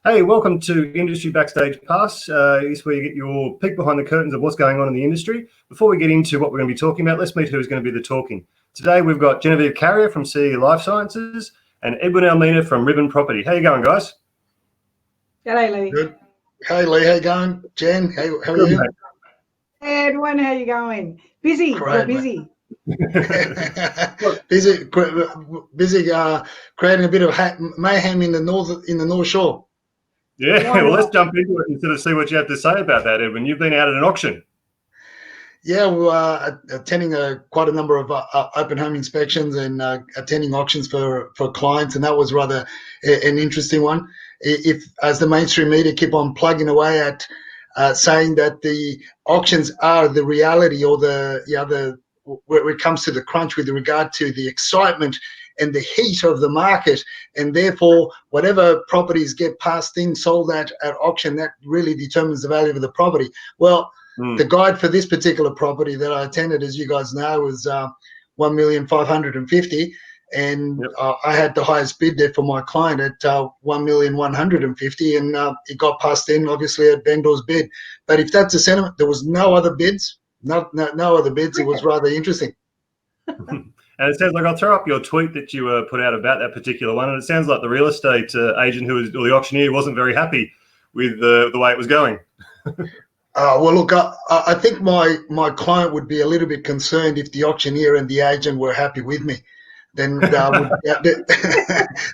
Hey, welcome to Industry Backstage Pass. It's where you get your peek behind the curtains of what's going on in the industry. Before we get into what we're going to be talking about, let's meet who's going to be the talking. Today, we've got Genevieve Carrier from CE Life Sciences and Edwin Almeida from Ribbon Property. How you going, guys? G'day, Lee. Good. Hey, Lee. How you going? Jen, how are Good, you? mate. Hey, Edwin, how you going? Busy. Great, You're busy. busy creating a bit of mayhem in the North Shore. Yeah, Why well, let's not? jump into it and sort of see what you have to say about that, Edwin. You've been out at an auction. Yeah, we were attending quite a number of open home inspections and attending auctions for clients, and that was rather an interesting one. If as the mainstream media keep on plugging away at saying that the auctions are the reality or where it comes to the crunch with regard to the excitement and the heat of the market, and therefore whatever properties get passed in sold at auction, that really determines the value of the property. Well, the guide for this particular property that I attended, as you guys know, was 1,550,000, and Yep. I had the highest bid there for my client at 1,150,000, and it got passed in obviously at vendor's bid. But if that's the sentiment, there was no other bids. No other bids. It was rather interesting. And it sounds like I'll throw up your tweet that you put out about that particular one. And it sounds like the real estate agent or the auctioneer wasn't very happy with the way it was going. Well, look, I think my client would be a little bit concerned if the auctioneer and the agent were happy with me. Then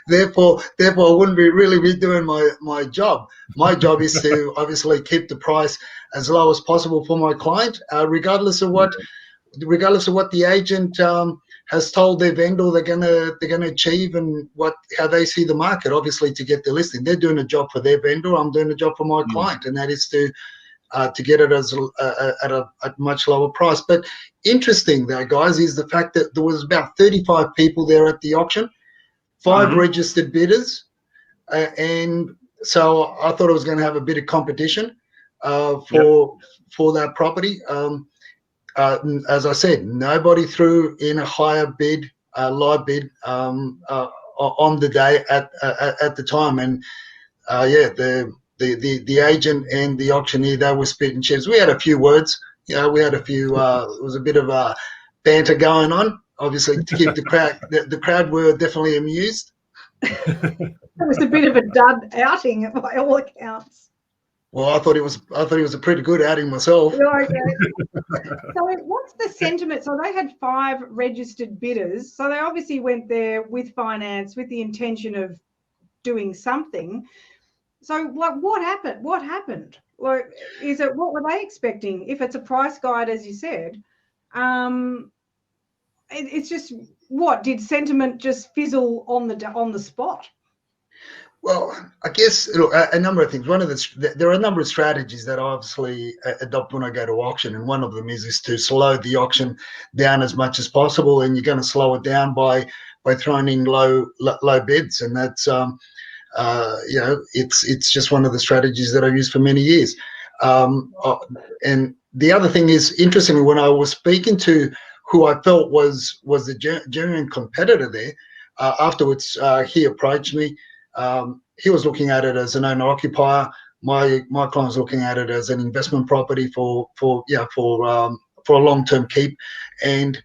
therefore I wouldn't really be doing my job. My job is to obviously keep the price as low as possible for my client, regardless of what the agent has told their vendor they're gonna achieve and how they see the market. Obviously, to get the listing, they're doing a job for their vendor. I'm doing a job for my client, and that is to get it at a much lower price. But interesting, though, guys, is the fact that there was about 35 people there at the auction, 5 registered bidders, and so I thought I was going to have a bit of competition for that property. As I said, nobody threw in a higher bid, live bid on the day at the time, and the agent and the auctioneer, they were spitting chips. We had a few words, we had a few. It was a bit of a banter going on, obviously, to keep the crowd. The crowd were definitely amused. It was a bit of a dud outing by all accounts. Well, I thought it was a pretty good outing myself. Okay. So what's the sentiment? So they had 5 registered bidders. So they obviously went there with finance, with the intention of doing something. So what happened? What happened? Like, what were they expecting? If it's a price guide, as you said, it's just, what did sentiment just fizzle on the spot? Well, I guess a number of things. There are a number of strategies that I obviously adopt when I go to auction, and one of them is to slow the auction down as much as possible, and you're going to slow it down by throwing in low bids, and that's it's just one of the strategies that I've used for many years. And the other thing is, interestingly, when I was speaking to who I felt was the genuine competitor there, afterwards he approached me. He was looking at it as an owner occupier. My client was looking at it as an investment property for a long-term keep. And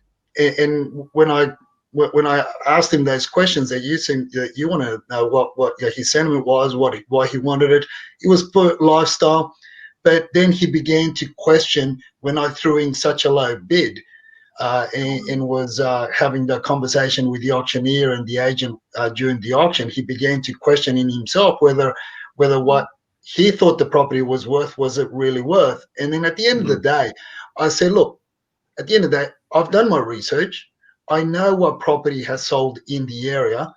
when I asked him those questions that you want to know what his sentiment was, why he wanted it, it was for lifestyle. But then he began to question when I threw in such a low bid, and was having the conversation with the auctioneer and the agent during the auction. He began to question in himself whether what he thought the property was worth, was it really worth? And then at the end of the day, I said, look, at the end of the day, I've done my research. I know what property has sold in the area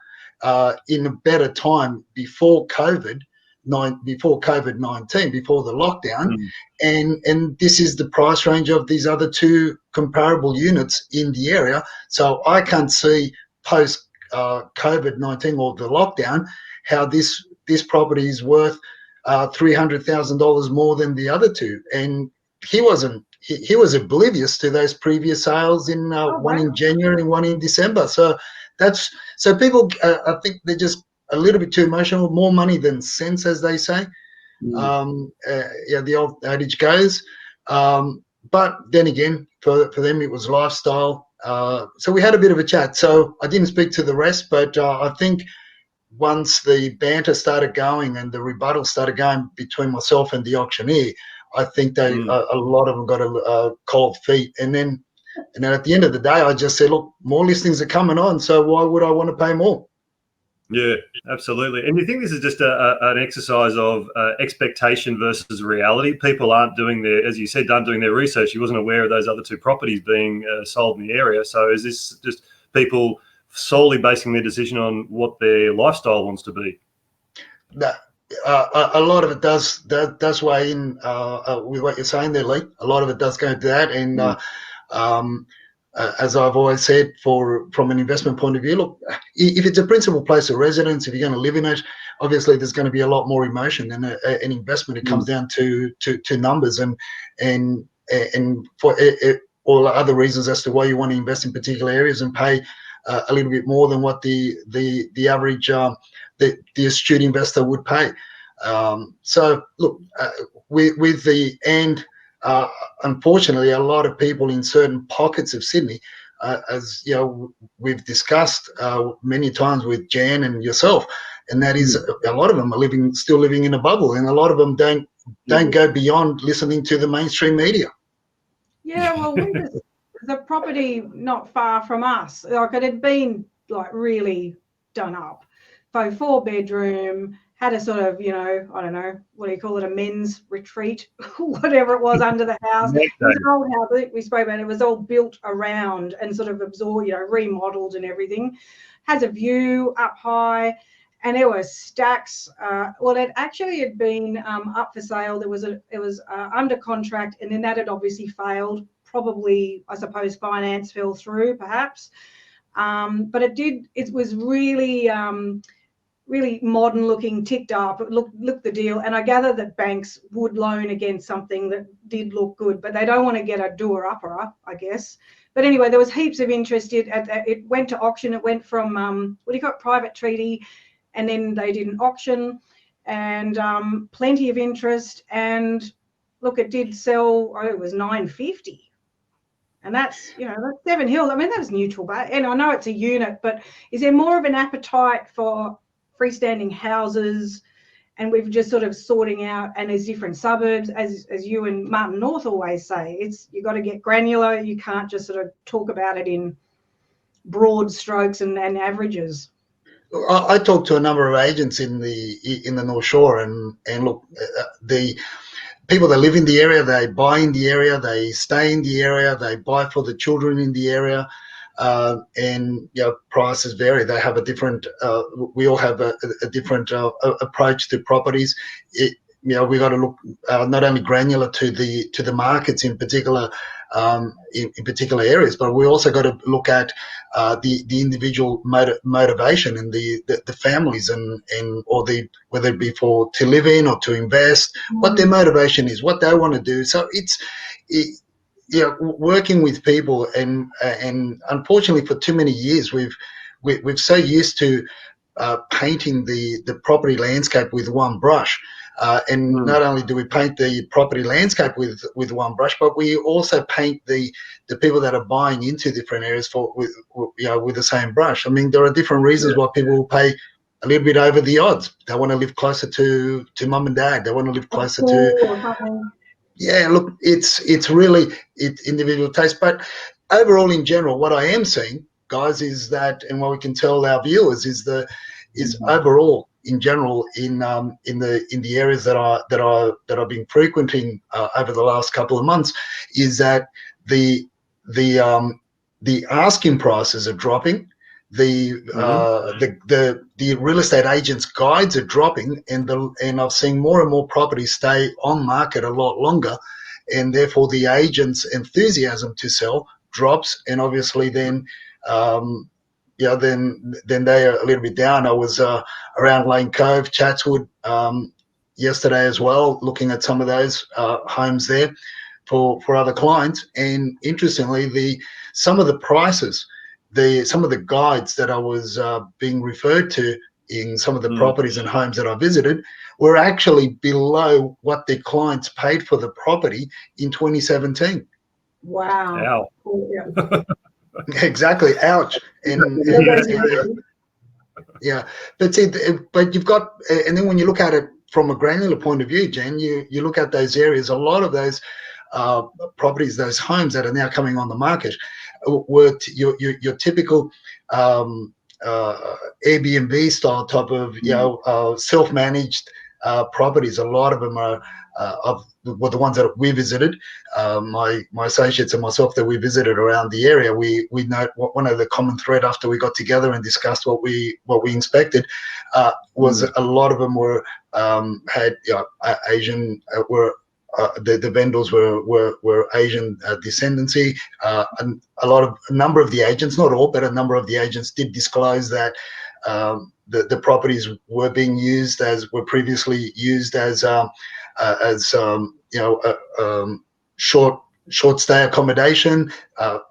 in a better time before COVID-19, before the lockdown, and this is the price range of these other 2 comparable units in the area. So I can't see post COVID-19 or the lockdown how this property is worth $300,000 more than the other 2. And he wasn't. He was oblivious to those previous sales one in January and one in December. So people, I think they just a little bit too emotional, more money than sense, as they say. Yeah, the old adage goes. But then again, for them, it was lifestyle. So we had a bit of a chat. So I didn't speak to the rest, but I think once the banter started going and the rebuttal started going between myself and the auctioneer, I think they a lot of them got a cold feet. And then at the end of the day, I just said, look, more listings are coming on, so why would I want to pay more? Yeah, absolutely. And you think this is just an exercise of expectation versus reality? People aren't doing their, as you said, aren't doing their research. You wasn't aware of those other two properties being sold in the area. So is this just people solely basing their decision on what their lifestyle wants to be? A lot of it does weigh in with what you're saying there, Lee. A lot of it does go into that. And as I've always said, from an investment point of view, look, if it's a principal place of residence, if you're going to live in it, obviously there's going to be a lot more emotion. And an investment, it comes down to numbers and for all other reasons as to why you want to invest in particular areas and pay a little bit more than what the average the astute investor would pay. So look, with the end. Unfortunately, a lot of people in certain pockets of Sydney, as you know, we've discussed many times with Jan and yourself, and that is a lot of them are still living in a bubble, and a lot of them don't go beyond listening to the mainstream media. Yeah, well, the property not far from us, like it had been like really done up. So 4-bedroom, had a sort of, you know, I don't know, what do you call it, a men's retreat, whatever it was under the house. It was an old house, I think we spoke about it. It was all built around and sort of absorbed, you know, remodeled and everything. Has a view up high, and there were stacks. Well, it actually had been up for sale. It was under contract, and then that had obviously failed. Probably, I suppose, finance fell through, perhaps. But it was really really modern looking, ticked up. It looked the deal. And I gather that banks would loan against something that did look good, but they don't want to get a doer-upper, I guess. But anyway, there was heaps of interest. It went to auction. It went from, private treaty, and then they did an auction, and plenty of interest. And look, it did sell, it was $950. And that's, you know, that's Seven Hills. I mean, that was neutral, but, and I know it's a unit, but is there more of an appetite for freestanding houses? And we've just sort of sorting out, and there's different suburbs, as you and Martin North always say, you got to get granular. You can't just sort of talk about it in broad strokes and averages. I talked to a number of agents in the North Shore, and look, the people that live in the area, they buy in the area, they stay in the area, they buy for the children in the area. And you know, prices vary. They have a different. We all have a different approach to properties. You know, we got to look not only granular to the markets in particular in particular areas, but we also got to look at the individual motivation and the families and or whether it be to live in or to invest, what their motivation is, what they want to do. So yeah, working with people, and unfortunately for too many years we've so used to painting the property landscape with one brush, and not only do we paint the property landscape with one brush, but we also paint the people that are buying into different areas with the same brush. I mean, there are different reasons why people will pay a little bit over the odds. They want to live closer to mum and dad. They want to live closer to. Yeah, look, it's really individual taste, but overall, in general, what I am seeing, guys, is that, and what we can tell our viewers is overall, in general, in the areas that I've been frequenting over the last couple of months, is that the asking prices are dropping. The real estate agents' guides are dropping, and I've seen more and more properties stay on market a lot longer, and therefore the agents' enthusiasm to sell drops, and obviously then then they are a little bit down. I was around Lane Cove, Chatswood yesterday as well, looking at some of those homes there for other clients, and interestingly, some of the prices. Some of the guides that I was being referred to in some of the properties and homes that I visited were actually below what their clients paid for the property in 2017. Wow. Ow. Exactly. Ouch. Yeah, but see, but you've got, and then when you look at it from a granular point of view, Jen, you look at those areas. A lot of those properties, those homes that are now coming on the market, were your typical Airbnb style type of self-managed properties. A lot of them are were the ones that we visited. My associates and myself that we visited around the area, we know one of the common thread after we got together and discussed what we inspected was a lot of them were had Asian the vendors were Asian descendancy, and a number of the agents, not all, but a number of the agents did disclose that the properties were being used were previously used as short stay accommodation.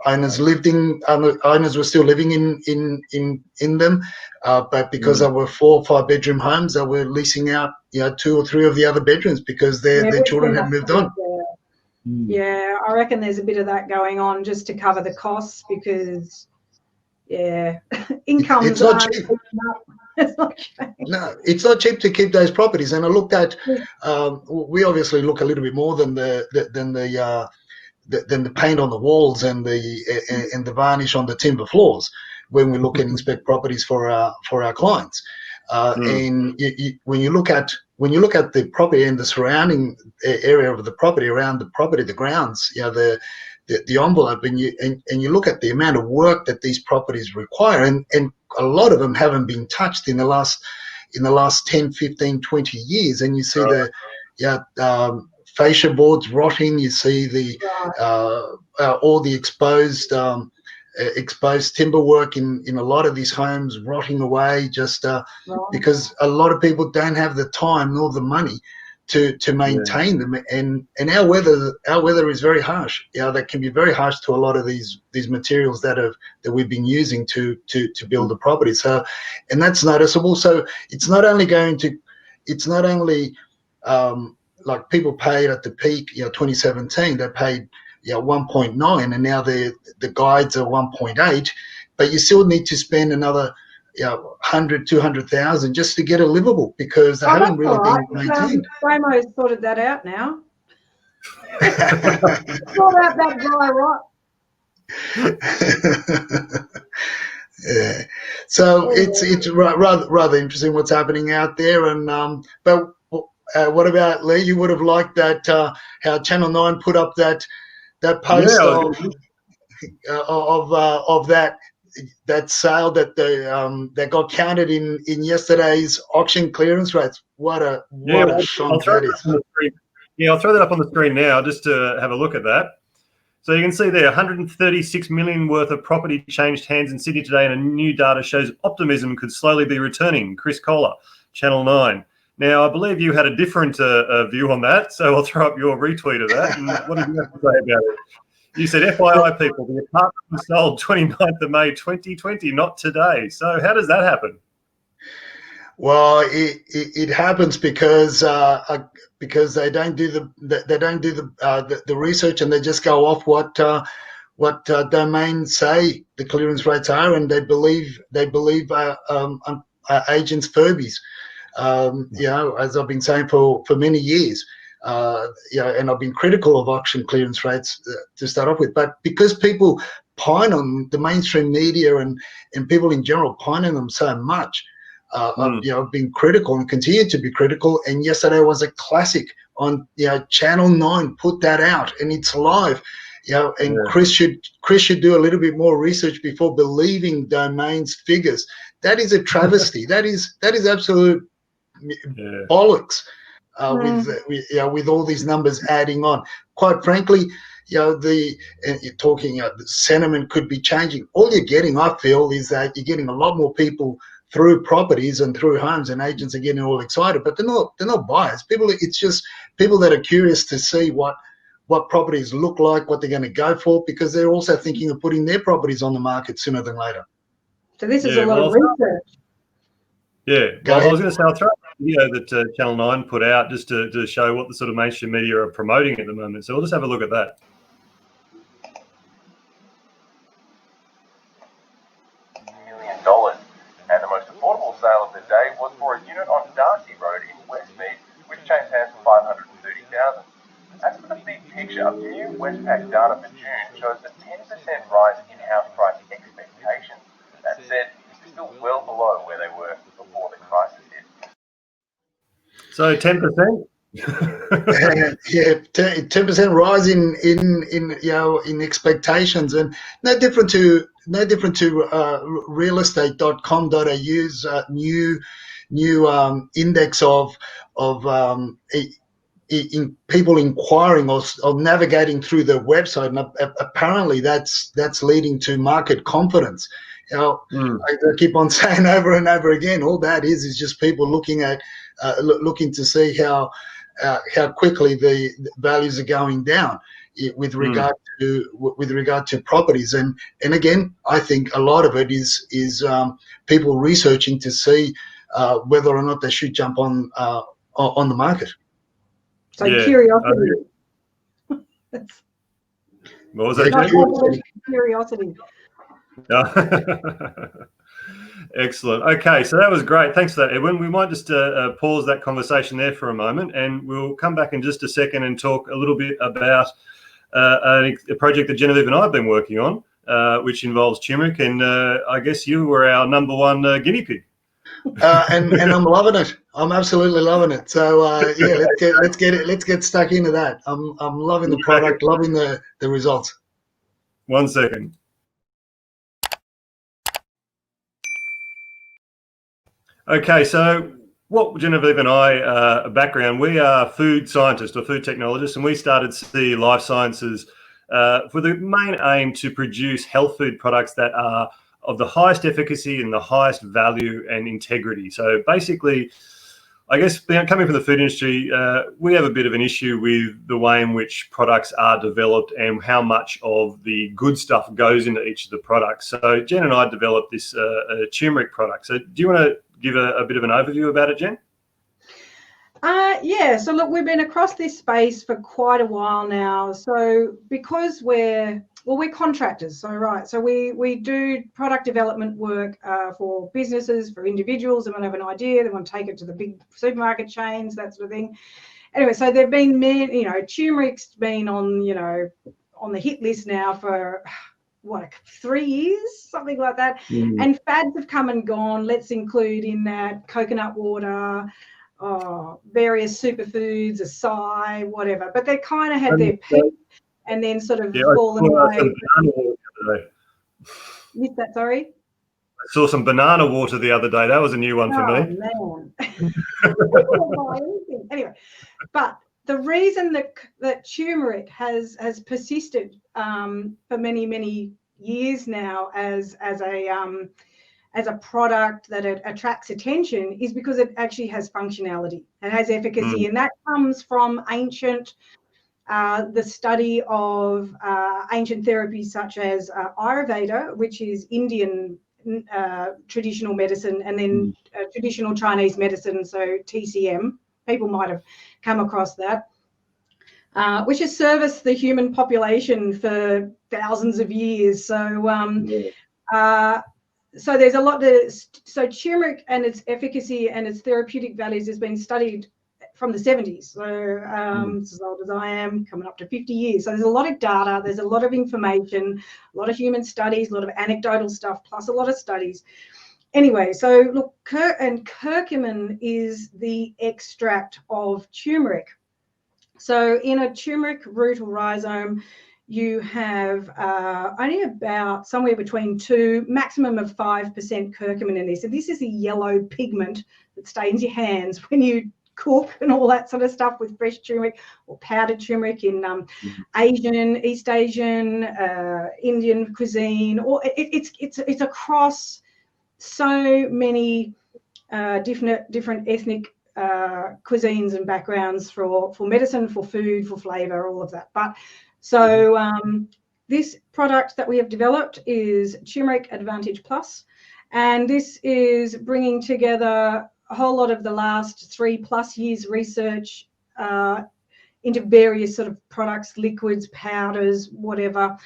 Owners were still living in them, but because there were 4 or 5 bedroom homes, they were leasing out 2 or 3 of the other bedrooms because their children had moved on. Yeah, I reckon there's a bit of that going on just to cover the costs because incomes it's not cheap. It's not cheap. No, it's not cheap to keep those properties. And I looked at, we obviously look a little bit more than the paint on the walls and the varnish on the timber floors when we look and inspect properties for our clients. And when you look at the property and the surrounding area of the property, around the property, the grounds, the envelope, and you look at the amount of work that these properties require, and a lot of them haven't been touched in the last 10, 15, 20 years, and you see fascia boards rotting, you see all the exposed timber work in a lot of these homes rotting away, just because a lot of people don't have the time nor the money to maintain them, and our weather is very harsh. That can be very harsh to a lot of these materials that we've been using to build the property. So, and that's noticeable. So it's not only like people paid at the peak, 2017, they paid 1.9, and now the guides are 1.8, but you still need to spend another 100, 200,000 just to get it livable because they haven't really been maintained. Ramo's sorted that out now. Sort out that dry rot. Yeah, so it's rather interesting what's happening out there, and but what about Lee? You would have liked that how Channel 9 put up that post of that sale that got counted in yesterday's auction clearance rates. What a shonk that is. I'll throw that up on the screen now just to have a look at that. So you can see there, 136 million worth of property changed hands in Sydney today, and a new data shows optimism could slowly be returning. Chris Kohler, Channel 9. Now, I believe you had a different view on that, so I'll throw up your retweet of that. And what did you have to say about it? You said, FYI, people, the apartment was sold 29th of May 2020, not today. So how does that happen? Well, it happens because they don't do the research, and they just go off what domains say the clearance rates are, and they believe agents' Furbies. As I've been saying for many years, and I've been critical of auction clearance rates to start off with, but because people pine on the mainstream media and people in general pine on them so much, I've been critical and continue to be critical. And yesterday was a classic on Channel 9 put that out, and it's live. Chris should do a little bit more research before believing domains figures. That is a travesty. that is absolute bollocks. With all these numbers adding on, quite frankly, the sentiment could be changing. All you're getting, I feel, is that you're getting a lot more people through properties and through homes, and agents are getting all excited, but they're not buyers. It's just people that are curious to see what properties look like, what they're going to go for, because they're also thinking of putting their properties on the market sooner than later. So this is a lot of research. Yeah, Go well, I ahead. was going to say, I'll throw a video that Channel 9 put out just to show what the sort of mainstream media are promoting at the moment. So we'll just have a look at that. $1 million, and the most affordable sale of the day was for a unit on Darcy Road in Westmead, which changed hands for $530,000. As for the big picture, new Westpac data for June shows a 10% rise in house price expectations. That said, it's still well below where they were before the crisis hit. So 10%? Yeah, 10% rise in expectations, and no different to realestate.com.au's new index of in people inquiring or navigating through the website, and apparently that's leading to market confidence. I keep on saying over and over again, all that is just people looking to see how quickly the values are going down with regard to properties, and again, I think a lot of it is people researching to see whether or not they should jump on the market. So curiosity. What was that? Curiosity. Excellent. Okay, so that was great. Thanks for that, Edwin. We might just pause that conversation there for a moment, and we'll come back in just a second and talk a little bit about a project that Genevieve and I have been working on, which involves turmeric, and I guess you were our number one guinea pig. And I'm loving it. I'm absolutely loving it. So yeah, let's get stuck into that. I'm loving the product, loving the results. 1 second. Okay, so what Genevieve and I background, we are food scientists or food technologists, and we started CE Life Sciences for the main aim to produce health food products that are of the highest efficacy and the highest value and integrity. So basically, I guess coming from the food industry, we have a bit of an issue with the way in which products are developed and how much of the good stuff goes into each of the products. So Jen and I developed this turmeric product. So do you want to give a bit of an overview about it, Jen? Yeah, so look, we've been across this space for quite a while now. So because we're contractors, so we do product development work for businesses, for individuals that want to have an idea, they want to take it to the big supermarket chains, that sort of thing. Anyway, so there've been many, turmeric's been on the hit list now for 3 years, something like that. And fads have come and gone. Let's include in that coconut water, various superfoods, acai, whatever. But they kind of had their peak and then sort of fallen away. Missed that, sorry? I saw some banana water the other day. That was a new one for me. Oh, man. Anyway, but the reason that turmeric has persisted for many, many years now as a product that it attracts attention is because it actually has functionality. It has efficacy, and that comes from the study of ancient therapies such as Ayurveda, which is Indian traditional medicine, and then traditional Chinese medicine, so TCM. People might have come across that, which has serviced the human population for thousands of years. So there's a lot so turmeric and its efficacy and its therapeutic values has been studied from the 70s. So as old as I am, coming up to 50 years. So there's a lot of data, there's a lot of information, a lot of human studies, a lot of anecdotal stuff, plus a lot of studies. Anyway, so look, curcumin is the extract of turmeric. So in a turmeric root or rhizome, you have only about somewhere between 2, maximum of 5% curcumin in this. So this is the yellow pigment that stains your hands when you cook and all that sort of stuff with fresh turmeric or powdered turmeric in Asian, East Asian, Indian cuisine, or it's across so many different ethnic cuisines and backgrounds for medicine, for food, for flavor, all of that. But so this product that we have developed is Turmeric Advantage Plus, And this is bringing together a whole lot of the last 3+ years research into various sort of products, liquids, powders, whatever.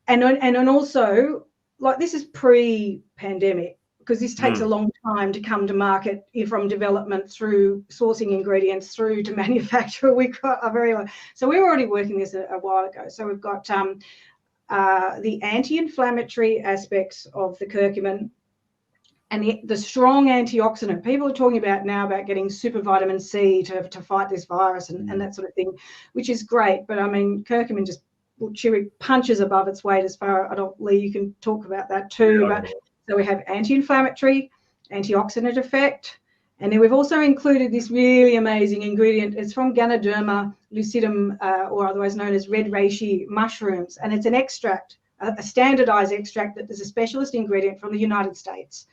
And also, like, this is pre-pandemic, because this takes a long time to come to market, from development through sourcing ingredients through to manufacture. We've got a very long, so we were already working this a while ago. So we've got the anti-inflammatory aspects of the curcumin and the strong antioxidant. People are talking about now about getting super vitamin C to fight this virus and that sort of thing, which is great. But I mean, curcumin just punches above its weight as far. Lee, you can talk about that too. Yeah. But so we have anti-inflammatory, antioxidant effect, and then we've also included this really amazing ingredient. It's from Ganoderma lucidum, or otherwise known as red reishi mushrooms, and it's an extract, a standardized extract that is a specialist ingredient from the United States.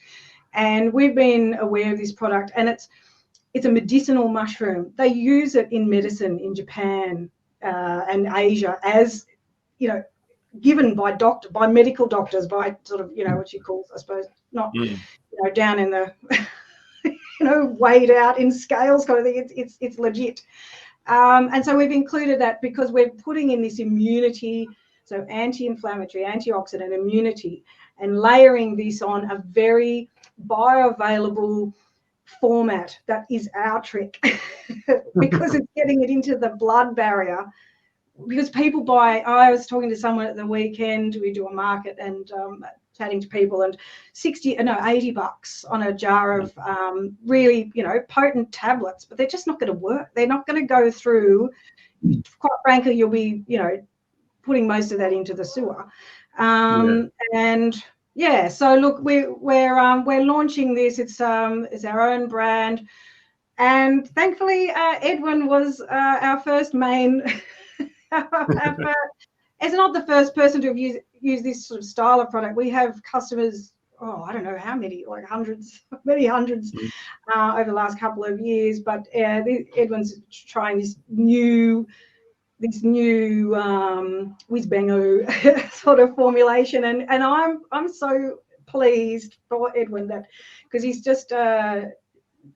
And we've been aware of this product, and it's a medicinal mushroom. They use it in medicine in Japan and Asia, as you know, given by medical doctors, by sort of, what you call, I suppose, not down in the weighed out in scales kind of thing. It's legit. And so we've included that because we're putting in this immunity, so anti-inflammatory, antioxidant, immunity, and layering this on a very bioavailable format. That is our trick because it's getting it into the blood barrier. Because people buy, I was talking to someone at the weekend, we do a market, and chatting to people, and $80 on a jar of really, potent tablets, but they're just not going to work. They're not going to go through. Quite frankly, you'll be, putting most of that into the sewer. And yeah, so look, we're launching this. It's our own brand, and thankfully, Edwin was our first main. As not the first person to have used this sort of style of product. We have customers, I don't know how many, like many hundreds over the last couple of years. But Edwin's trying this new whiz-bango sort of formulation, and I'm so pleased for Edwin that, because he's just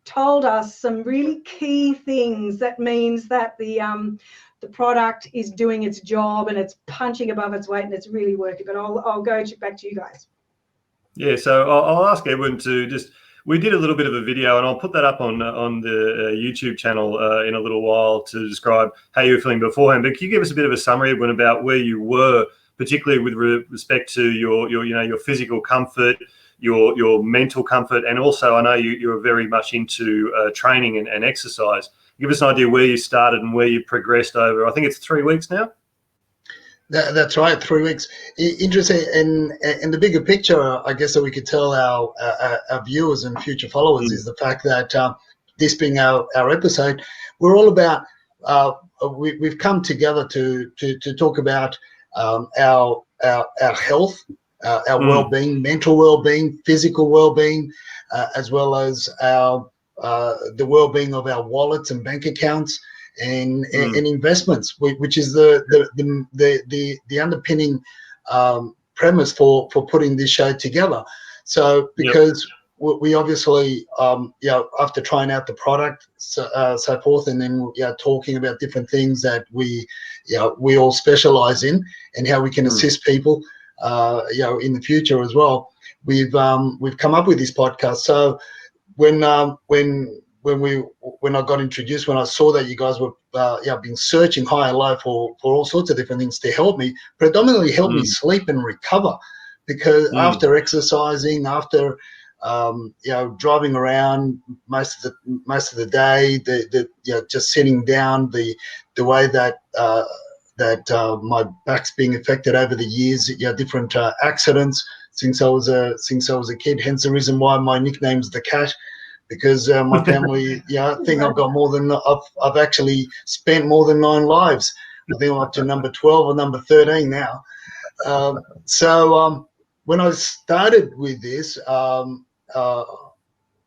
told us some really key things. That means that the product is doing its job and it's punching above its weight and it's really working. But I'll go back to you guys. Yeah, so I'll ask Edwin to we did a little bit of a video, and I'll put that up on the YouTube channel in a little while, to describe how you were feeling beforehand. But can you give us a bit of a summary, Edwin, about where you were, particularly with respect to your physical comfort, your mental comfort, and also I know you're very much into training and exercise. Give us an idea where you started and where you progressed over, I think it's 3 weeks now? That's right, 3 weeks. Interesting. And the bigger picture, I guess, that we could tell our viewers and future followers is the fact that this being our episode, we're all about, we've come together to talk about our health, our well-being, mental well-being, physical well-being, as well as the well-being of our wallets and bank accounts and investments, which is the underpinning premise for putting this show together. So because we obviously after trying out the product, so forth, and then talking about different things that we all specialize in and how we can assist people in the future as well, we've come up with this podcast. So when I got introduced, when I saw that you guys were been searching high and low for all sorts of different things to help me, predominantly help me sleep and recover, because after exercising, after driving around most of the day, just sitting down, the way that my back's being affected over the years, different accidents since I was a kid. Hence the reason why my nickname's the Cat, because my family, I think I've got I've actually spent more than 9 lives. I think I'm up to number 12 or number 13 now. So when I started with this,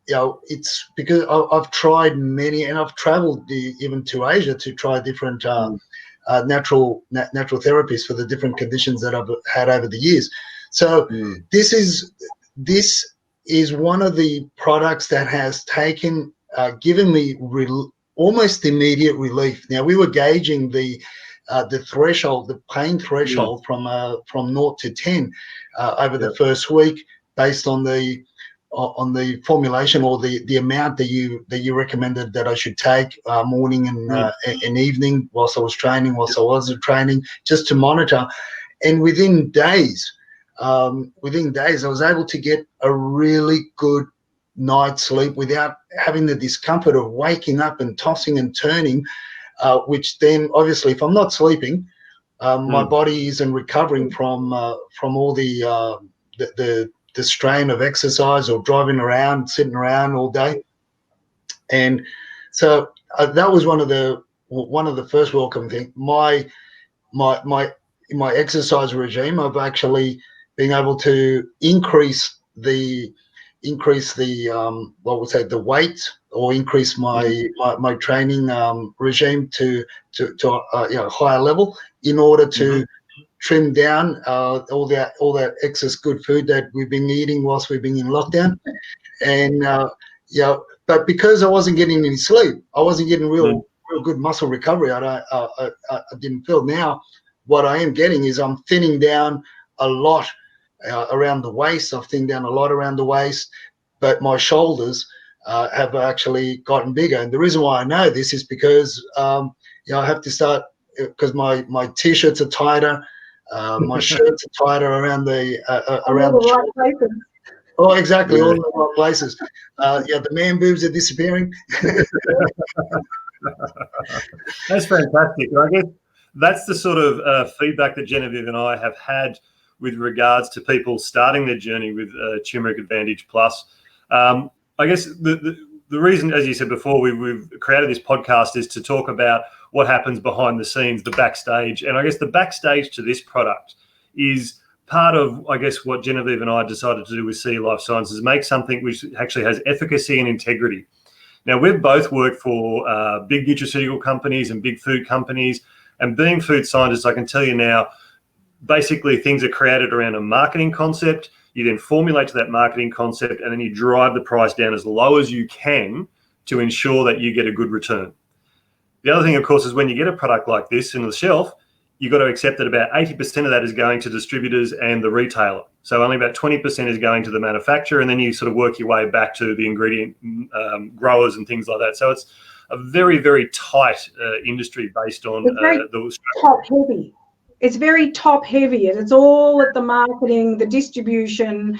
it's because I've tried many, and I've traveled even to Asia to try different natural therapies for the different conditions that I've had over the years. So this is one of the products that has given me almost immediate relief. Now, we were gauging the threshold, the pain threshold from 0 to 10 over the first week, based on the formulation or the amount that you recommended that I should take morning and evening whilst I wasn't training, just to monitor. And within days, I was able to get a really good night's sleep without having the discomfort of waking up and tossing and turning, which then obviously, if I'm not sleeping, my body isn't recovering from all the strain of exercise or driving around, sitting around all day. And so that was one of the first welcome things. My exercise regime, I've actually been able to increase the the weight, or increase my training regime to higher level, in order to trim down all that excess good food that we've been eating whilst we've been in lockdown. And but because I wasn't getting any sleep, I wasn't getting real good muscle recovery. I didn't feel. Now what I am getting is I'm thinning down a lot around the waist. I've thinned down a lot around the waist, but my shoulders have actually gotten bigger. And the reason why I know this is because I have to start, because my t-shirts are tighter, my shirts are tighter around the right places. Oh, exactly, all in the right places. The man boobs are disappearing. That's fantastic. And I guess that's the sort of feedback that Genevieve and I have had with regards to people starting their journey with Turmeric Advantage Plus. I guess the reason, as you said before, we've created this podcast is to talk about what happens behind the scenes, the backstage. And I guess the backstage to this product is part of, I guess, what Genevieve and I decided to do with CE Life Sciences, make something which actually has efficacy and integrity. Now, we've both worked for big nutraceutical companies and big food companies, and being food scientists, I can tell you now, basically things are created around a marketing concept. You then formulate to that marketing concept, and then you drive the price down as low as you can to ensure that you get a good return. The other thing, of course, is when you get a product like this in the shelf, you've got to accept that about 80% of that is going to distributors and the retailer. So only about 20% is going to the manufacturer, and then you sort of work your way back to the ingredient growers and things like that. So it's a very, very tight industry based on the top heavy. It's very top heavy. It's all at the marketing, the distribution.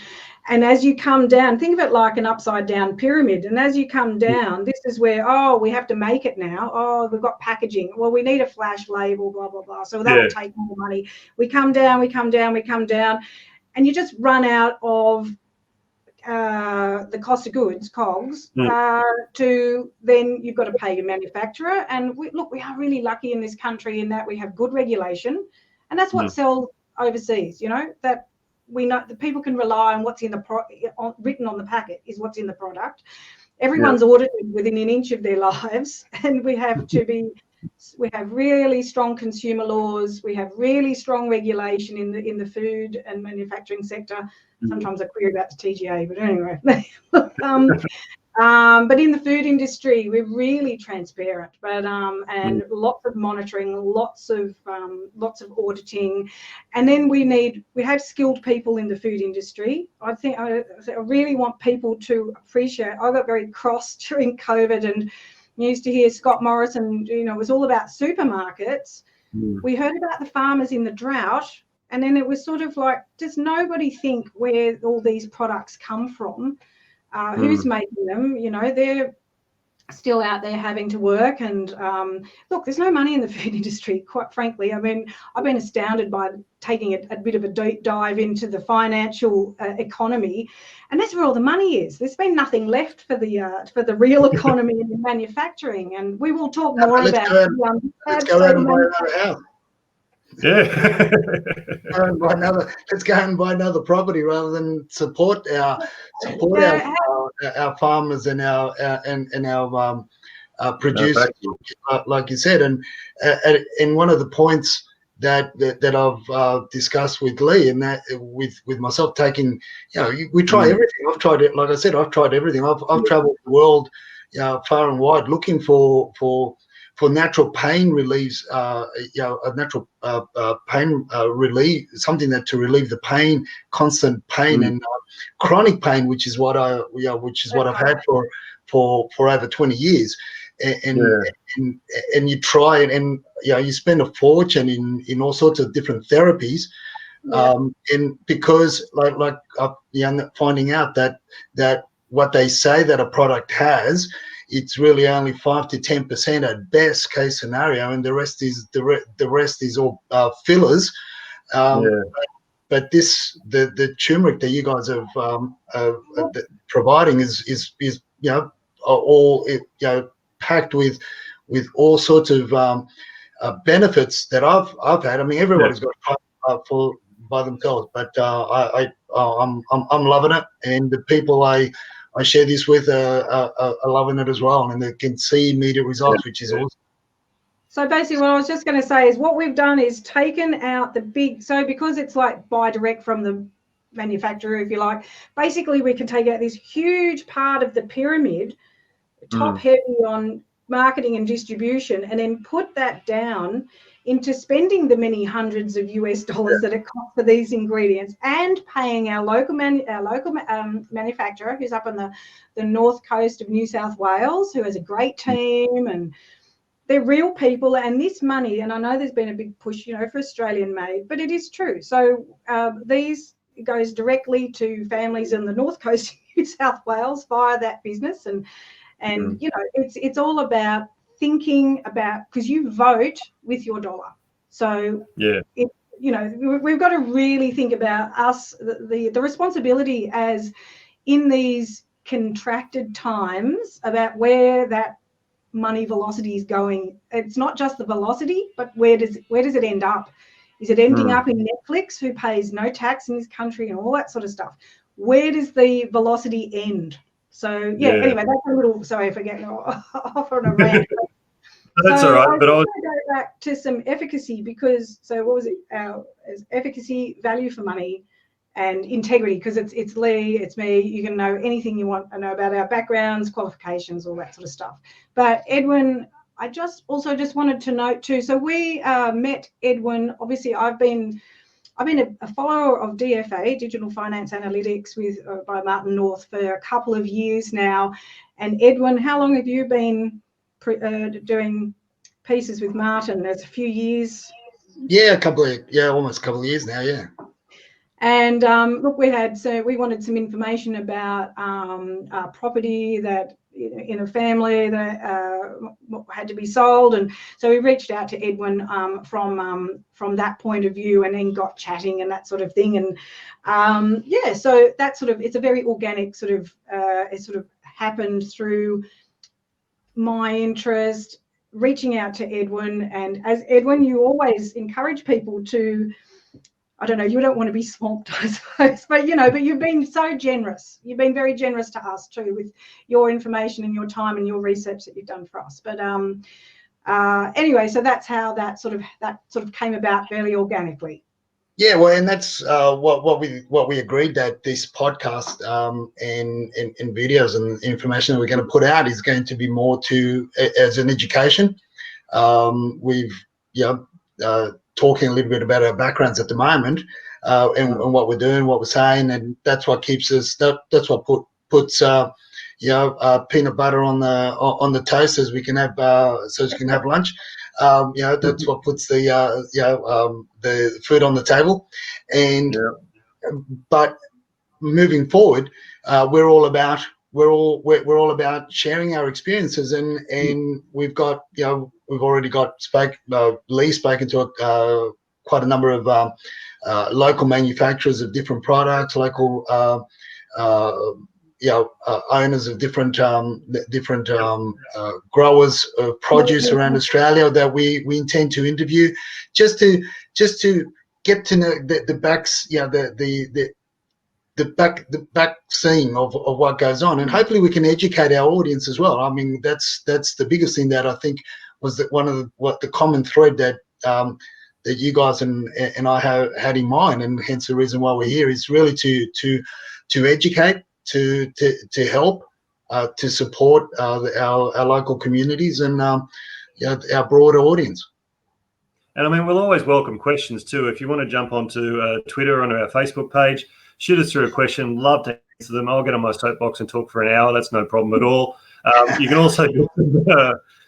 And as you come down, think of it like an upside down pyramid. And as you come down, this is where, we have to make it now. Oh, we've got packaging. Well, we need a flash label, blah, blah, blah. So that will take more money. We come down. And you just run out of the cost of goods, COGS, to then you've got to pay your manufacturer. And we are really lucky in this country in that we have good regulation. And that's what sells overseas, that we know that people can rely on what's in the written on the packet is what's in the product. Everyone's audited within an inch of their lives, and we have really strong consumer laws. We have really strong regulation in the food and manufacturing sector. Sometimes I query about the TGA, but anyway. But in the food industry, we're really transparent, and lots of monitoring, lots of auditing, and then we have skilled people in the food industry. I really want people to appreciate. I got very cross during COVID, and used to hear Scott Morrison. It was all about supermarkets. We heard about the farmers in the drought, and then it was sort of like, does nobody think where all these products come from? Who's making them? They're still out there having to work. And look, there's no money in the food industry, quite frankly. I mean, I've been astounded by taking a bit of a deep dive into the financial economy, and that's where all the money is. There's been nothing left for the real economy and the manufacturing. And we will talk more about it. Let's go out and buy another house. Yeah. Let's go and buy another property rather than support our farmers and our producers, like you said. And one of the points that I've discussed with Lee, and that with myself taking, we try everything. I've tried it. Like I said, I've tried everything. I've traveled the world, far and wide, looking for natural pain reliefs, a natural pain relief, something that to relieve the pain, constant pain, and chronic pain, which is what I've had for over 20 years. And you try it, and you spend a fortune in all sorts of different therapies, and because like finding out that what they say that a product has, it's really only 5 to 10% at best case scenario, and the rest is all fillers. But the turmeric that you guys are providing is all packed with all sorts of benefits that I've had. I mean, everybody's got for by themselves, but I'm loving it, and the people I share this with are loving it as well, and they can see immediate results, which is awesome. So basically what I was just going to say is what we've done is taken out the big, so because it's like buy direct from the manufacturer, if you like, basically we can take out this huge part of the pyramid, top heavy on marketing and distribution, and then put that down into spending the many hundreds of US dollars that it costs for these ingredients, and paying our local manufacturer who's up on the north coast of New South Wales, who has a great team, and they're real people. And this money, and I know there's been a big push, for Australian made, but it is true. So these goes directly to families in the north coast of New South Wales via that business, and it's all about thinking about, because you vote with your dollar. So we've got to really think about us, the responsibility as in these contracted times about where that money velocity is going. It's not just the velocity, but where does it end up? Is it ending up in Netflix, who pays no tax in this country and all that sort of stuff? Where does the velocity end? So anyway, that's a little, sorry for getting off on a rant. That's all right. But I was going to go back to some efficacy, because what was it? Efficacy, value for money, and integrity. Because it's Lee, it's me. You can know anything you want to know about our backgrounds, qualifications, all that sort of stuff. But Edwin, I just wanted to note too. So we met Edwin. Obviously, I've been a follower of DFA, Digital Finance Analytics, by Martin North for a couple of years now. And Edwin, how long have you been doing pieces with Martin? There's a few years. Yeah, almost a couple of years now. Yeah. And look, we wanted some information about property that in a family that had to be sold, and so we reached out to Edwin from that point of view, and then got chatting and that sort of thing. And so that it's a very organic it sort of happened through my interest, reaching out to Edwin. And as Edwin, you always encourage people to, I don't know, you don't want to be swamped, I suppose, but you've been so generous. You've been very generous to us too with your information and your time and your research that you've done for us. But anyway, so that's how that sort of came about fairly organically. Yeah, well, and that's what we agreed that this podcast and videos and information that we're going to put out is going to be more as an education. We've talking a little bit about our backgrounds at the moment, and what we're doing, what we're saying, and that's what keeps us. That's what puts peanut butter on the toast as we can have so you can have lunch. That's what puts the food on the table. And but moving forward, we're all about sharing our experiences, and we've got we've already got Lee spoken to quite a number of local manufacturers of different products, local owners of different growers of produce around Australia that we intend to interview, just to get to know the backs, the back scene of what goes on, and hopefully we can educate our audience as well. I mean, that's the biggest thing that I think was that one of the common thread that that you guys and I have had in mind, and hence the reason why we're here is really to educate, to help, to support our local communities and our broader audience. And I mean, we'll always welcome questions too. If you want to jump onto Twitter, onto our Facebook page, shoot us through a question. Love to answer them. I'll get on my soapbox and talk for an hour. That's no problem at all. You can also get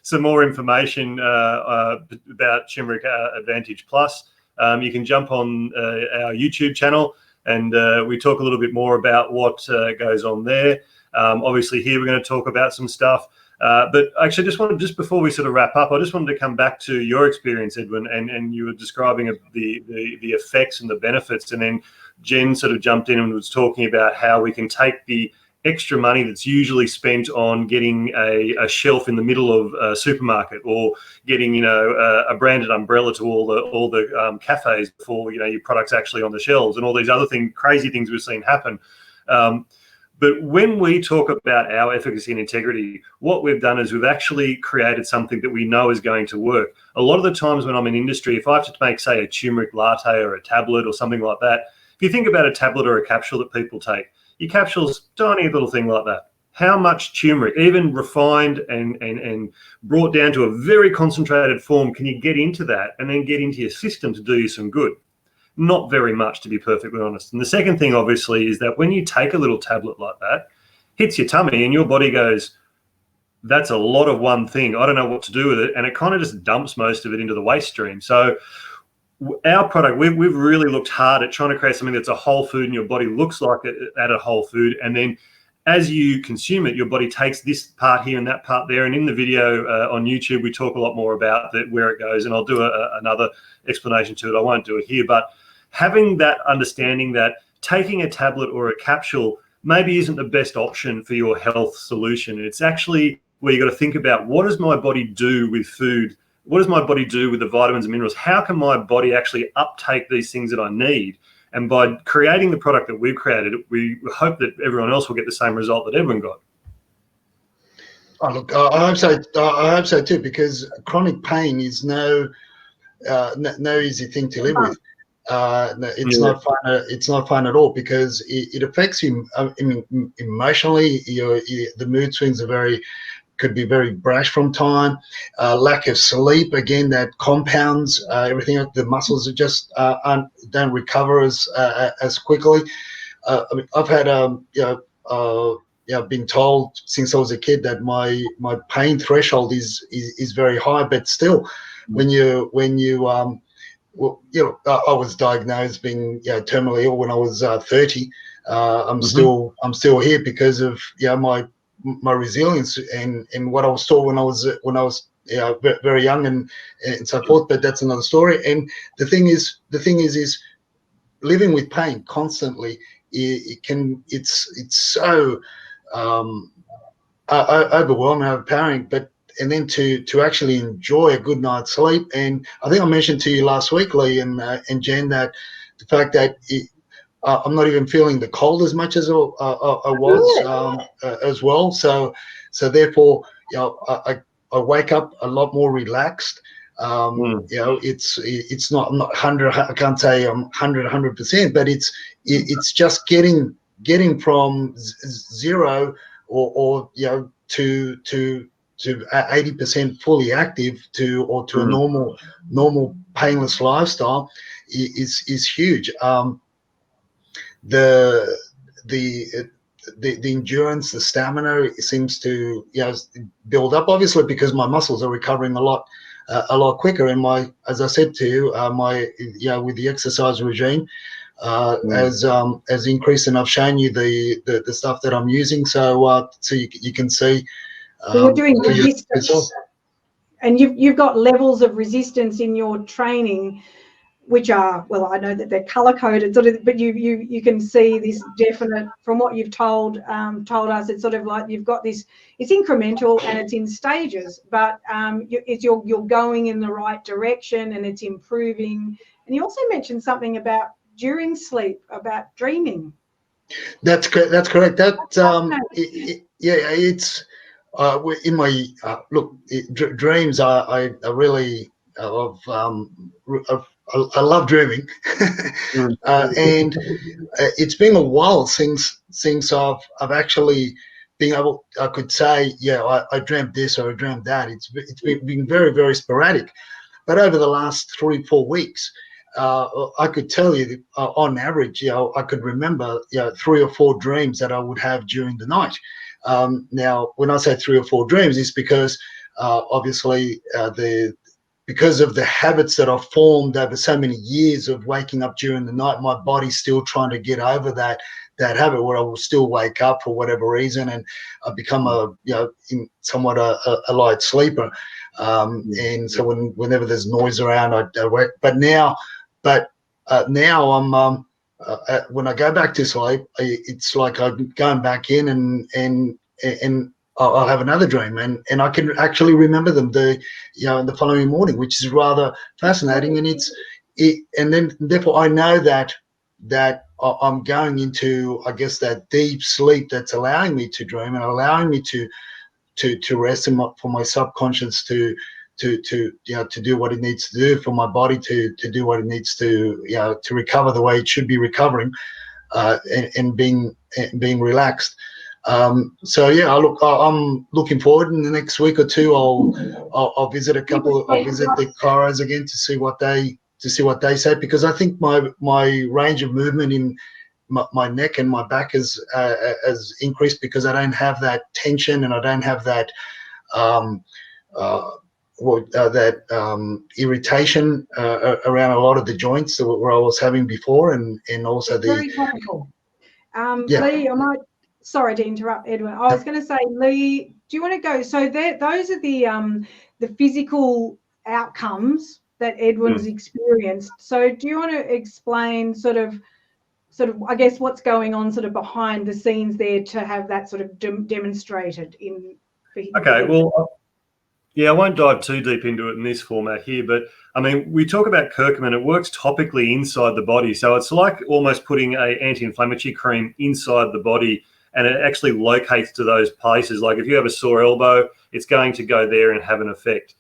some more information about Turmeric Advantage Plus. You can jump on our YouTube channel, and we talk a little bit more about what goes on there. Obviously, here we're going to talk about some stuff. But actually, just before we sort of wrap up, I just wanted to come back to your experience, Edwin, and you were describing the effects and the benefits, and then Jen sort of jumped in and was talking about how we can take the extra money that's usually spent on getting a shelf in the middle of a supermarket, or getting a branded umbrella to all the cafes before your product's actually on the shelves, and all these other crazy things we've seen happen. But when we talk about our efficacy and integrity, what we've done is we've actually created something that we know is going to work. A lot of the times when I'm in industry, if I have to make, say, a turmeric latte or a tablet or something like that, if you think about a tablet or a capsule that people take, your capsule's tiny little thing like that. How much turmeric, even refined and brought down to a very concentrated form, can you get into that and then get into your system to do you some good? Not very much, to be perfectly honest. And the second thing, obviously, is that when you take a little tablet like that, hits your tummy and your body goes, that's a lot of one thing. I don't know what to do with it. And it kind of just dumps most of it into the waste stream. So our product, we've really looked hard at trying to create something that's a whole food and your body looks like it at a whole food. And then as you consume it, your body takes this part here and that part there. And in the video on YouTube, we talk a lot more about where it goes. And I'll do another explanation to it. I won't do it here. But having that understanding that taking a tablet or a capsule maybe isn't the best option for your health solution. It's actually where you got to think about, what does my body do with food? What does my body do with the vitamins and minerals? How can my body actually uptake these things that I need? And by creating the product that we've created, we hope that everyone else will get the same result that Edwin got. Oh, look, I hope so. I hope so too, because chronic pain is no easy thing to live with. It's not fun. It's not fun at all, because it affects you. Emotionally, the mood swings could be very brash from time. Lack of sleep, again, that compounds everything. The muscles are just don't recover as quickly. I've had been told since I was a kid that my pain threshold is very high, but still, when you I was diagnosed being terminally ill when I was 30. I'm still here because of my resilience and what I was taught when I was very young and so forth. But that's another story. And the thing is living with pain constantly. It's so overwhelming, overpowering. And then to actually enjoy a good night's sleep. And I think I mentioned to you last week, Lee and Jen, that the fact that I'm not even feeling the cold as much as I was as well. So therefore, I wake up a lot more relaxed. It's not, I'm not 100. I can't say I'm 100%, but it's just getting from zero or to 80% fully active to a normal painless lifestyle is huge. The endurance, the stamina seems to build up, obviously, because my muscles are recovering a lot quicker. And as I said to you, with the exercise regime has increased, and I've shown you the stuff that I'm using, so you can see. So you're doing resistance, and you've got levels of resistance in your training, which are, well, I know that they're color coded, sort of, but you can see this definite, from what you've told us. It's sort of like you've got this. It's incremental and it's in stages, but you're going in the right direction and it's improving. And you also mentioned something about during sleep, about dreaming. That's correct. That's correct. It's. In my dreams, I really I've I love dreaming, and it's been a while since I've actually been able. I could say, yeah, I dreamt this or I dreamt that. It's been very, very sporadic. But over the last 3-4 weeks, I could tell you, on average, I could remember, 3 or 4 dreams that I would have during the night. Now, when I say 3 or 4 dreams, it's because obviously because of the habits that I've formed over so many years of waking up during the night, my body's still trying to get over that habit where I will still wake up for whatever reason, and I become somewhat a light sleeper. And so whenever there's noise around, I wake. But now I'm when I go back to sleep, it's like I'm going back in and I'll have another dream, and I can actually remember them in the following morning, which is rather fascinating. And and then therefore I know that I'm going into, I guess, that deep sleep that's allowing me to dream and allowing me to rest for my subconscious to do what it needs to do, for my body to do what it needs to recover the way it should be recovering, and being relaxed. So yeah, I'm looking forward. In the next week or two, I'll visit I'll visit the chiros again to see what they say, because I think my range of movement in my neck and my back has increased, because I don't have that tension and I don't have that irritation around a lot of the joints where I was having before, and also very topical. Yeah. Lee, sorry to interrupt, Edwin. I was going to say, Lee, do you want to go? So those are the physical outcomes that Edwin's experienced. So do you want to explain sort of, I guess, what's going on sort of behind the scenes there to have that sort of demonstrated in? Okay, well, yeah, I won't dive too deep into it in this format here, but I mean, we talk about curcumin. It works topically inside the body, so it's like almost putting a anti-inflammatory cream inside the body, and it actually locates to those places. Like if you have a sore elbow, it's going to go there and have an effect.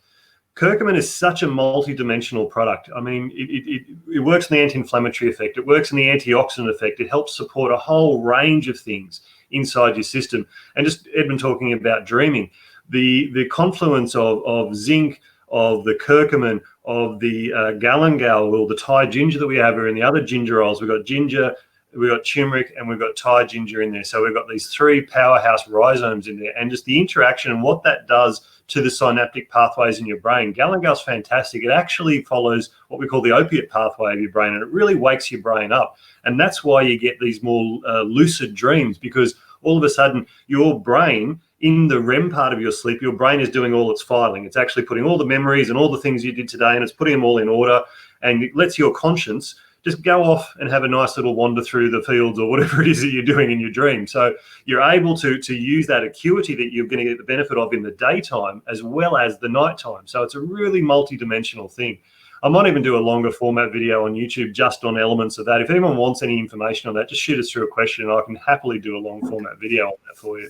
Curcumin is such a multi-dimensional product. I mean, it works in the anti-inflammatory effect. It works in the antioxidant effect. It helps support a whole range of things inside your system. And just Edwin talking about dreaming, the confluence of zinc, of the curcumin, of the galangal oil, the Thai ginger that we have here, and the other ginger oils. We've got ginger, we've got turmeric, and we've got Thai ginger in there. So we've got these 3 powerhouse rhizomes in there, and just the interaction and what that does to the synaptic pathways in your brain. Galangal's fantastic. It actually follows what we call the opiate pathway of your brain, and it really wakes your brain up. And that's why you get these more lucid dreams, because all of a sudden your brain, in the REM part of your sleep, your brain is doing all its filing. It's actually putting all the memories and all the things you did today, and it's putting them all in order, and it lets your conscience just go off and have a nice little wander through the fields or whatever it is that you're doing in your dream. So you're able to use that acuity that you're going to get the benefit of in the daytime as well as the nighttime. So it's a really multi-dimensional thing. I might even do a longer format video on YouTube just on elements of that. If anyone wants any information on that, just shoot us through a question and I can happily do a long format video on that for you.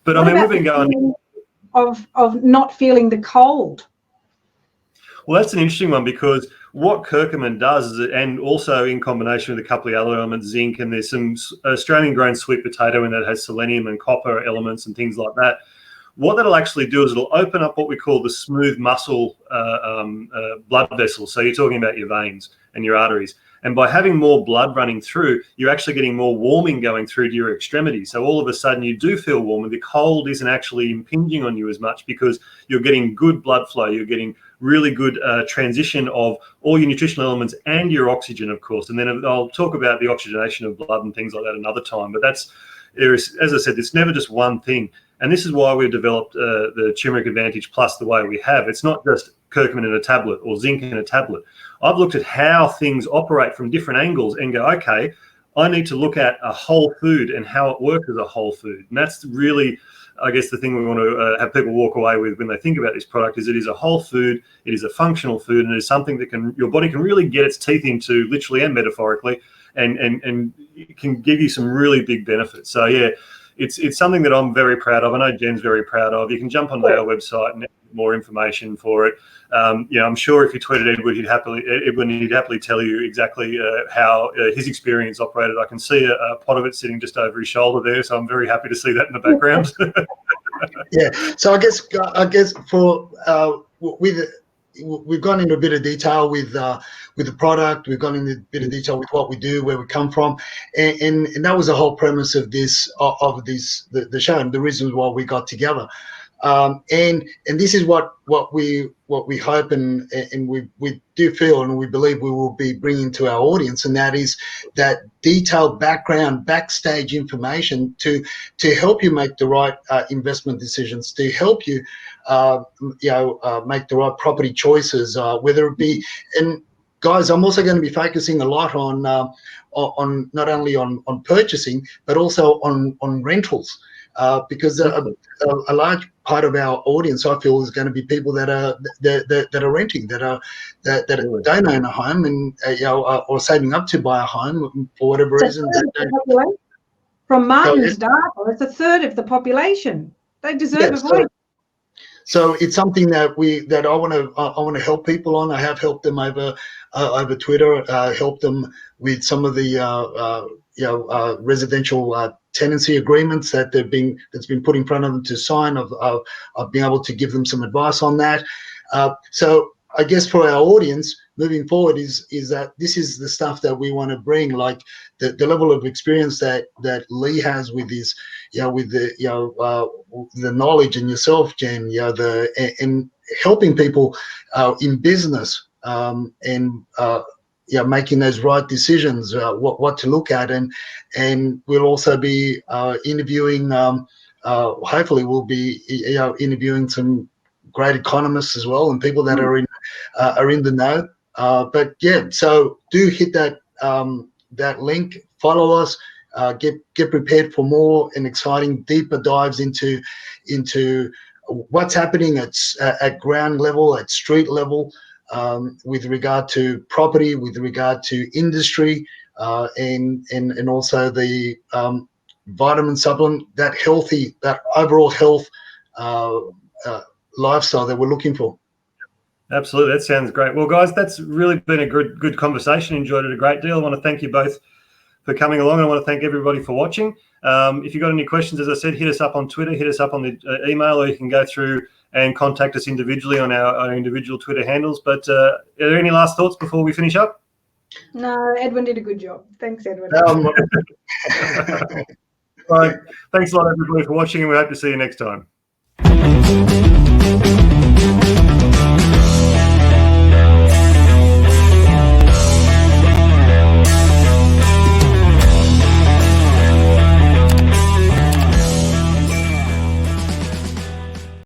But I mean, we've been going of not feeling the cold. Well, that's an interesting one, because what curcumin does is, and also in combination with a couple of other elements, zinc, and there's some Australian grown sweet potato in that has selenium and copper elements and things like that. What that'll actually do is it'll open up what we call the smooth muscle blood vessels. So you're talking about your veins and your arteries. And by having more blood running through, you're actually getting more warming going through to your extremities. So all of a sudden you do feel warm, and the cold isn't actually impinging on you as much, because you're getting good blood flow. You're getting really good transition of all your nutritional elements and your oxygen, of course. And then I'll talk about the oxygenation of blood and things like that another time. But as I said, it's never just one thing. And this is why we've developed the Turmeric Advantage Plus the way we have. It's not just curcumin in a tablet or zinc in a tablet. I've looked at how things operate from different angles and go, okay, I need to look at a whole food and how it works as a whole food. And that's really, I guess, the thing we want to have people walk away with when they think about this product, is it is a whole food, it is a functional food, and it is something that your body can really get its teeth into, literally and metaphorically, and it can give you some really big benefits. So yeah, it's something that I'm very proud of. I know Jen's very proud of. You can jump onto our website and get more information for it. I'm sure if you tweeted Edwin, he'd happily tell you exactly how his experience operated. I can see a pot of it sitting just over his shoulder there, so I'm very happy to see that in the background. Yeah. So I guess for we've gone into a bit of detail with the product. We've gone into a bit of detail with what we do, where we come from, and that was the whole premise of the show and the reasons why we got together. And this is what we hope and we do feel and we believe we will be bringing to our audience, and that is that detailed backstage information to help you make the right investment decisions, to help you make the right property choices, whether it be. And guys, I'm also going to be focusing a lot on not only on purchasing but also on rentals. Because a large part of our audience, I feel, is going to be people that are renting, that don't own a home, and or saving up to buy a home for whatever reason. From Martin's data, it's a third of the population. They deserve a voice. So it's something that I want to help people on. I have helped them over Twitter. Helped them with some of the residential tenancy agreements that's been put in front of them to sign. I've been able to give them some advice on that. So I guess for our audience moving forward is that this is the stuff that we want to bring, like the level of experience that Lee has with his, with the knowledge, and yourself, Jen, and helping people in business, and making those right decisions, what to look at, and we'll also be interviewing. Hopefully, we'll be interviewing some great economists as well, and people that are in the know. But yeah, so do hit that link, follow us, get prepared for more and exciting deeper dives into what's happening at ground level, at street level, with regard to property, with regard to industry, and also the vitamin supplement, that overall health lifestyle that we're looking for. Absolutely, that sounds great. Well, guys, that's really been a good conversation. Enjoyed it a great deal. I want to thank you both for coming along. I want to thank everybody for watching. If you've got any questions, as I said, hit us up on Twitter, hit us up on the email, or you can go through and contact us individually on our individual Twitter handles. But are there any last thoughts before we finish up? No, Edwin did a good job. Thanks, Edwin. All right. Thanks a lot, everybody, for watching, and we hope to see you next time.